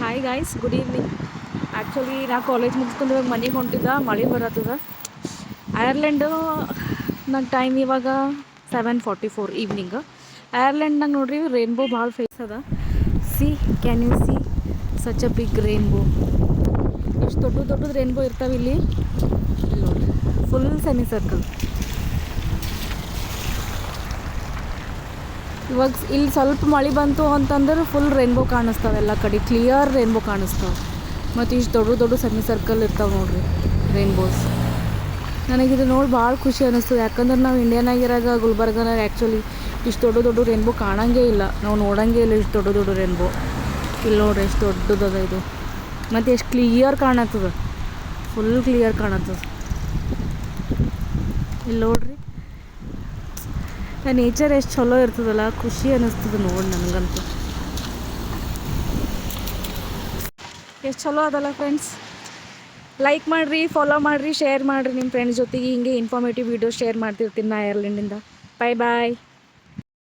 Hi guys, good evening. Actually ನಾ college ಮುಗಿಸ್ಕೊಂಡು ಇವಾಗ ಮನೆಗೆ ಹೊಂಟಿದ್ದ, ಮಳೆ ಬರತ್ತದ. ಐರ್ಲೆಂಡು ನಂಗೆ ಟೈಮ್ ಇವಾಗ 7:44 ಈವ್ನಿಂಗ್. ಐರ್ಲೆಂಡ್ನಾಗ ನೋಡ್ರಿ ರೇನ್ಬೋ ಭಾಳ ಫೇಸ್ ಅದ. See can you see such a big rainbow. ಎಷ್ಟು ದೊಡ್ಡದು ರೇನ್ಬೋ ಇರ್ತಾವೆ ಇಲ್ಲಿ ನೋಡ್ರಿ, ಫುಲ್ ಸೆಮಿ ಸರ್ಕಲ್. ಇವಾಗ ಇಲ್ಲಿ ಸ್ವಲ್ಪ ಮಳೆ ಬಂತು ಅಂತಂದ್ರೆ ಫುಲ್ ರೇನ್ಬೋ ಕಾಣಿಸ್ತಾವೆ, ಎಲ್ಲ ಕಡೆ ಕ್ಲಿಯರ್ ರೇನ್ಬೋ ಕಾಣಿಸ್ತಾವೆ. ಮತ್ತು ಇಷ್ಟು ದೊಡ್ಡ ಸೆಮಿ ಸರ್ಕಲ್ ಇರ್ತಾವೆ ನೋಡ್ರಿ ರೇನ್ಬೋಸ್. ನನಗಿದು ನೋಡಿ ಭಾಳ ಖುಷಿ ಅನ್ನಿಸ್ತದೆ. ಯಾಕಂದ್ರೆ ನಾವು ಇಂಡಿಯಾನಾಗಿರಾಗ ಗುಲ್ಬರ್ಗನಾಗ ಆ್ಯಕ್ಚುಲಿ ಇಷ್ಟು ದೊಡ್ಡ ರೇನ್ಬೋ ಕಾಣಂಗೇ ಇಲ್ಲ, ನಾವು ನೋಡೋಂಗೇ ಇಲ್ಲ ಇಷ್ಟು ದೊಡ್ಡ ರೇನ್ಬೋ. ಇಲ್ಲಿ ನೋಡ್ರಿ ಎಷ್ಟು ದೊಡ್ಡದದ ಇದು, ಮತ್ತು ಎಷ್ಟು ಕ್ಲಿಯರ್ ಕಾಣತ್ತದ, ಫುಲ್ ಕ್ಲಿಯರ್ ಕಾಣತ್ತದ. ಇಲ್ಲಿ ನೋಡ್ರಿ ನೇಚರ್ ಎಷ್ಟು ಚಲೋ ಇರ್ತದಲ್ಲ, ಖುಷಿ ಅನ್ನಿಸ್ತದೆ ನೋಡಿ ನನಗಂತೂ. ಎಷ್ಟು ಚಲೋ ಅದಲ್ಲ ಫ್ರೆಂಡ್ಸ್. ಲೈಕ್ ಮಾಡಿರಿ, ಫಾಲೋ ಮಾಡಿರಿ, ಶೇರ್ ಮಾಡಿರಿ ನಿಮ್ಮ ಫ್ರೆಂಡ್ಸ್ ಜೊತೆಗೆ. ಹಿಂಗೆ ಇನ್ಫಾರ್ಮೇಟಿವ್ ವೀಡಿಯೋ ಶೇರ್ ಮಾಡ್ತಿರ್ತೀನಿ ನಾ ಐರ್ಲೆಂಡಿಂದ. ಬಾಯ್.